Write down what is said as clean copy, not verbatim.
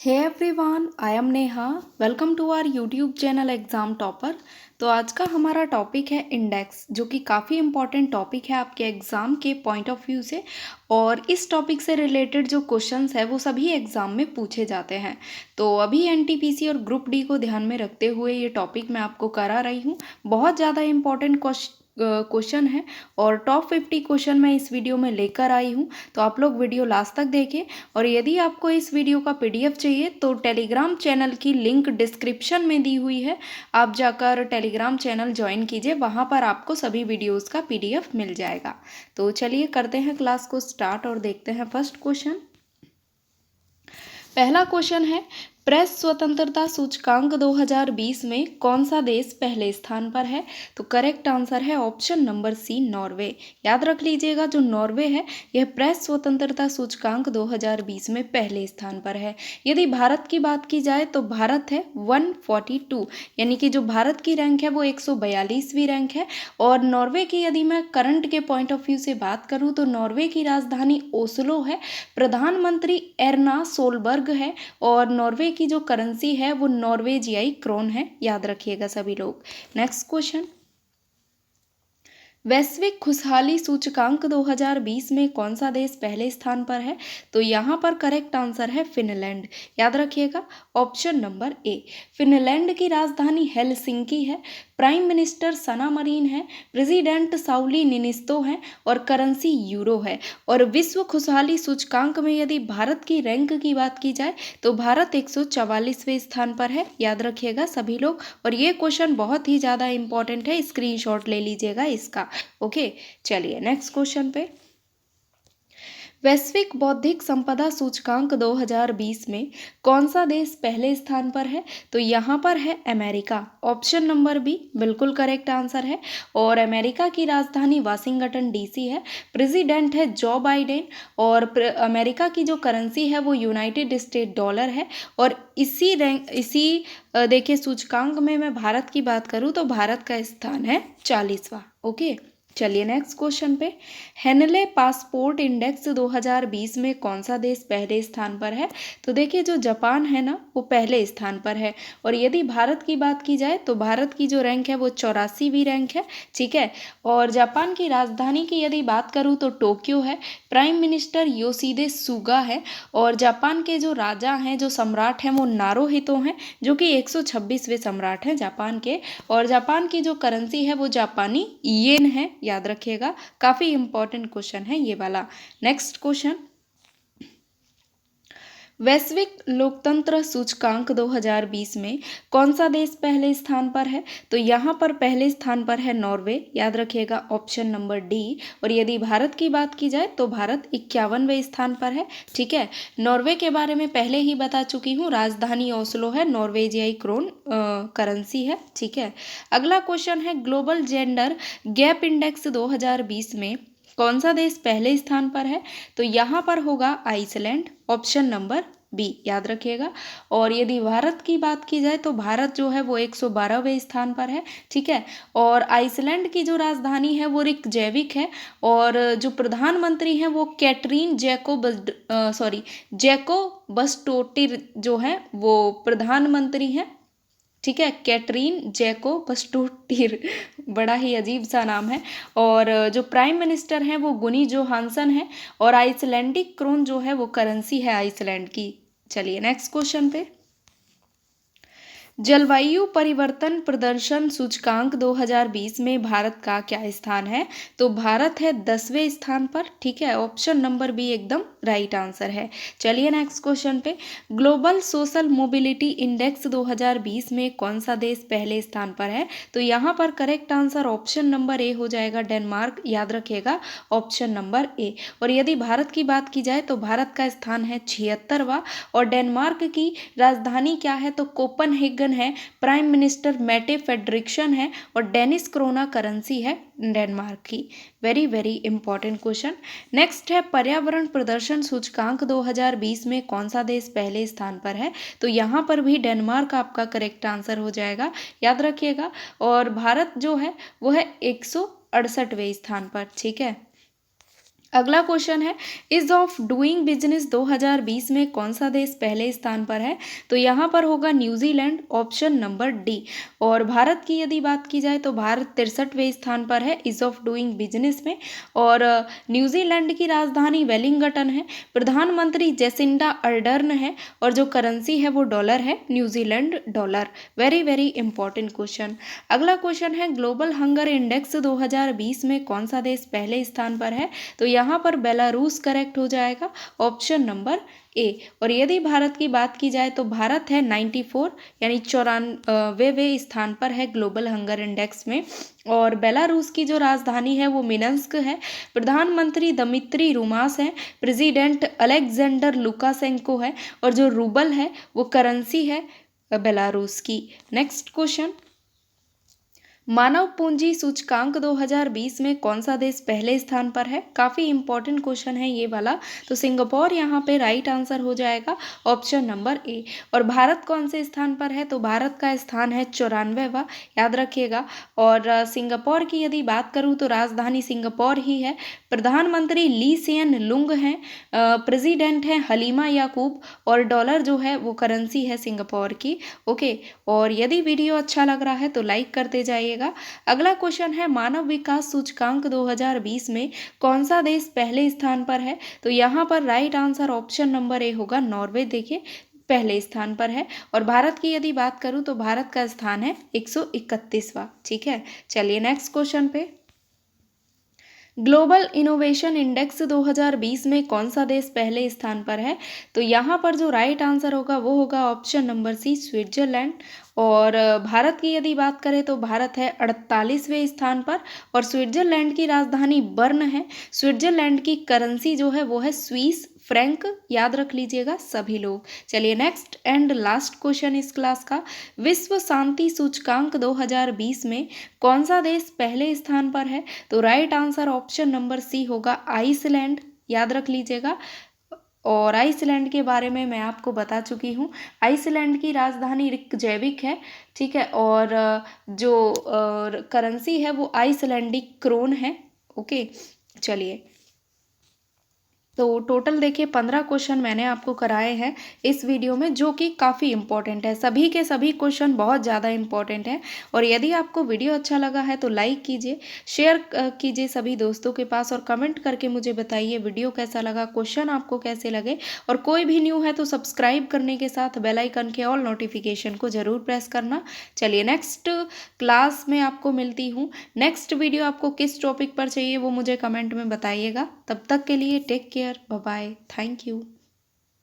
Hey everyone, I am Neha. Welcome to our YouTube channel exam topper. तो आज का हमारा टॉपिक है इंडेक्स, जो कि काफ़ी इम्पॉर्टेंट टॉपिक है आपके एग्ज़ाम के पॉइंट ऑफ व्यू से। और इस टॉपिक से रिलेटेड जो क्वेश्चंस है वो सभी एग्ज़ाम में पूछे जाते हैं। तो अभी एनटीपीसी और ग्रुप डी को ध्यान में रखते हुए ये टॉपिक मैं आपको करा रही हूँ। बहुत ज़्यादा इम्पॉर्टेंट क्वेश्चन है और टॉप 50 क्वेश्चन मैं इस वीडियो में लेकर आई हूँ। तो आप लोग वीडियो लास्ट तक देखें। और यदि आपको इस वीडियो का पीडीएफ चाहिए तो टेलीग्राम चैनल की लिंक डिस्क्रिप्शन में दी हुई है, आप जाकर टेलीग्राम चैनल ज्वाइन कीजिए, वहाँ पर आपको सभी वीडियोस का पीडीएफ मिल जाएगा। तो चलिए करते हैं क्लास को स्टार्ट और देखते हैं फर्स्ट क्वेश्चन। पहला क्वेश्चन है, प्रेस स्वतंत्रता सूचकांक 2020 में कौन सा देश पहले स्थान पर है? तो करेक्ट आंसर है ऑप्शन नंबर सी, नॉर्वे। याद रख लीजिएगा, जो नॉर्वे है यह प्रेस स्वतंत्रता सूचकांक 2020 में पहले स्थान पर है। यदि भारत की बात की जाए तो भारत है 142, यानी कि जो भारत की रैंक है वो 142वीं रैंक है। और नॉर्वे की यदि मैं करंट के पॉइंट ऑफ व्यू से बात करूँ तो नॉर्वे की राजधानी ओस्लो है, प्रधानमंत्री एर्ना सोलबर्ग है और नॉर्वे की जो करेंसी है वो नॉर्वेजियाई क्रोन है। याद रखिएगा सभी लोग। नेक्स्ट क्वेश्चन, वैश्विक खुशहाली सूचकांक 2020 में कौन सा देश पहले स्थान पर है? तो यहाँ पर करेक्ट आंसर है फिनलैंड। याद रखिएगा ऑप्शन नंबर ए। फिनलैंड की राजधानी हेलसिंकी है, प्राइम मिनिस्टर सना मरीन है, प्रेसिडेंट साउली निनिस्तो हैं और करेंसी यूरो है। और विश्व खुशहाली सूचकांक में यदि भारत की रैंक की बात की जाए तो भारत 144वें स्थान पर है। याद रखिएगा सभी लोग। और ये क्वेश्चन बहुत ही ज़्यादा इंपॉर्टेंट है, स्क्रीनशॉट ले लीजिएगा इसका। ओके, चलिए नेक्स्ट क्वेश्चन पे। वैश्विक बौद्धिक संपदा सूचकांक 2020 में कौन सा देश पहले स्थान पर है? तो यहाँ पर है अमेरिका। ऑप्शन नंबर बी बिल्कुल करेक्ट आंसर है। और अमेरिका की राजधानी वाशिंगटन डीसी है, प्रेसिडेंट है जो बाइडेन और अमेरिका की जो करेंसी है वो यूनाइटेड स्टेट डॉलर है। और देखिए सूचकांक में मैं भारत की बात करूँ तो भारत का स्थान है 40वां। ओके, चलिए नेक्स्ट क्वेश्चन पे। हेनले पासपोर्ट इंडेक्स 2020 में कौन सा देश पहले स्थान पर है? तो देखिए जो जापान है ना वो पहले स्थान पर है। और यदि भारत की बात की जाए तो भारत की जो रैंक है वो 84वीं रैंक है। ठीक है। और जापान की राजधानी की यदि बात करूँ तो टोक्यो है, प्राइम मिनिस्टर योशिहिदे सुगा है और जापान के जो राजा हैं, जो सम्राट हैं वो नारुहितो हैं, जो कि 126वें सम्राट हैं जापान के। और जापान की जो करेंसी है वो जापानी येन है। याद रखिएगा, काफ़ी इंपॉर्टेंट क्वेश्चन है ये वाला। नेक्स्ट क्वेश्चन, वैश्विक लोकतंत्र सूचकांक 2020 में कौन सा देश पहले स्थान पर है? तो यहाँ पर पहले स्थान पर है नॉर्वे। याद रखिएगा ऑप्शन नंबर डी। और यदि भारत की बात की जाए तो भारत 51वें स्थान पर है। ठीक है। नॉर्वे के बारे में पहले ही बता चुकी हूँ, राजधानी ओस्लो है, नॉर्वेजियाई क्रोन करेंसी है। ठीक है। अगला क्वेश्चन है, ग्लोबल जेंडर गैप इंडेक्स 2020 में कौन सा देश पहले स्थान पर है? तो यहाँ पर होगा आइसलैंड, ऑप्शन नंबर बी। याद रखिएगा। और यदि भारत की बात की जाए तो भारत जो है वो 112वें स्थान पर है। ठीक है। और आइसलैंड की जो राजधानी है वो रिकजैविक है और जो प्रधानमंत्री हैं वो कैटरीन जैको बस्टोटिर जो है वो प्रधानमंत्री हैं। ठीक है, कैटरीन जैको बस्टोटिर, बड़ा ही अजीब सा नाम है। और जो प्राइम मिनिस्टर हैं वो गुनी जोहानसन है और आइसलैंडिक क्रोन जो है वो करेंसी है आइसलैंड की। चलिए नेक्स्ट क्वेश्चन पे। जलवायु परिवर्तन प्रदर्शन सूचकांक 2020 में भारत का क्या स्थान है? तो भारत है 10वें स्थान पर। ठीक है, ऑप्शन नंबर बी एकदम राइट आंसर है। चलिए नेक्स्ट क्वेश्चन पे। ग्लोबल सोशल मोबिलिटी इंडेक्स 2020 में कौन सा देश पहले स्थान पर है? तो यहाँ पर correct answer option number A हो जाएगा, डेनमार्क। याद रखिएगा ऑप्शन नंबर ए। और यदि भारत की बात की जाए तो भारत का स्थान है 76वां और डेनमार्क की राजधानी क्या है? तो कोपनहेगन है, प्राइम मिनिस्टर मैटे फेडरिक्सन है और डेनिस क्रोना करेंसी है डेनमार्क की। Very very important question. Next है, पर्यावरण प्रदर्शन सूचकांक 2020 में कौन सा देश पहले स्थान पर है? तो यहाँ पर भी डेनमार्क आपका करेक्ट आंसर हो जाएगा। याद रखिएगा। और भारत जो है वो है 168वें स्थान पर। ठीक है। अगला क्वेश्चन है, इज ऑफ डूइंग बिजनेस 2020 में कौन सा देश पहले स्थान पर है? तो यहाँ पर होगा न्यूजीलैंड, ऑप्शन नंबर डी। और भारत की यदि बात की जाए तो भारत 63वें स्थान पर है इज ऑफ डूइंग बिजनेस में। और न्यूजीलैंड की राजधानी वेलिंगटन है, प्रधानमंत्री जेसिंडा अर्डर्न है, और जो करेंसी है वो डॉलर है, New Zealand dollar. Very very important question. अगला क्वेश्चन है, ग्लोबल हंगर इंडेक्स 2020 में कौन सा देश पहले स्थान पर है? तो यहाँ पर बेलारूस करेक्ट हो जाएगा, ऑप्शन नंबर ए। और यदि भारत की बात की जाए तो भारत है 94 यानी 94वें स्थान पर है ग्लोबल हंगर इंडेक्स में। और बेलारूस की जो राजधानी है वो मिन्स्क है, प्रधानमंत्री दमित्री रुमास है, प्रेसिडेंट अलेक्जेंडर लुकाशेंको है, और जो रूबल है वो करेंसी है बेलारूस की। नेक्स्ट क्वेश्चन, मानव पूंजी सूचकांक 2020 में कौन सा देश पहले स्थान पर है? काफ़ी इंपॉर्टेंट क्वेश्चन है ये वाला। तो सिंगापुर यहाँ पे राइट आंसर हो जाएगा, ऑप्शन नंबर ए। और भारत कौन से स्थान पर है? तो भारत का स्थान है 94वां, याद रखिएगा। और सिंगापुर की यदि बात करूँ तो राजधानी सिंगापुर ही है, प्रधानमंत्री ली सियन लुंग हैं, प्रेसिडेंट हैं हलीमा याकूब, और डॉलर जो है वो करेंसी है सिंगापुर की। ओके, और यदि वीडियो अच्छा लग रहा है तो लाइक करते जाइएगा। अगला क्वेश्चन है, मानव विकास सूचकांक 2020 में कौन सा देश पहले स्थान पर है? तो यहाँ पर right answer option number A होगा, नॉर्वे देखिए पहले स्थान पर है। और भारत की यदि बात करूँ तो भारत का स्थान है 131वां। ठीक है, चलिए नेक्स्ट क्वेश्चन पे। ग्लोबल इनोवेशन इंडेक्स 2020 में कौन सा देश पहले स्थान पर है? तो यहाँ पर जो राइट आंसर होगा वो होगा ऑप्शन नंबर सी, स्विट्जरलैंड। और भारत की यदि बात करें तो भारत है 48वें स्थान पर, और स्विट्जरलैंड की राजधानी बर्न है। स्विट्जरलैंड की करेंसी जो है वो है स्विस फ्रैंक, याद रख लीजिएगा सभी लोग। चलिए नेक्स्ट एंड लास्ट क्वेश्चन इस क्लास का, विश्व शांति सूचकांक 2020 में कौन सा देश पहले स्थान पर है? तो right answer option number C होगा, आइसलैंड, याद रख लीजिएगा। और आइसलैंड के बारे में मैं आपको बता चुकी हूँ, आइसलैंड की राजधानी रिकजैविक है। ठीक है, और जो करेंसी है वो आइसलैंडिक क्रोन है। ओके, चलिए, तो टोटल देखिए 15 क्वेश्चन मैंने आपको कराए हैं इस वीडियो में, जो कि काफ़ी इंपॉर्टेंट है। सभी के सभी क्वेश्चन बहुत ज़्यादा इंपॉर्टेंट हैं। और यदि आपको वीडियो अच्छा लगा है तो लाइक कीजिए, शेयर कीजिए सभी दोस्तों के पास, और कमेंट करके मुझे बताइए वीडियो कैसा लगा, क्वेश्चन आपको कैसे लगे। और कोई भी न्यू है तो सब्सक्राइब करने के साथ बेल आइकन के ऑल नोटिफिकेशन को ज़रूर प्रेस करना। चलिए नेक्स्ट क्लास में आपको मिलती हूँ। नेक्स्ट वीडियो आपको किस टॉपिक पर चाहिए वो मुझे कमेंट में बताइएगा। तब तक के लिए take care, bye bye, thank you.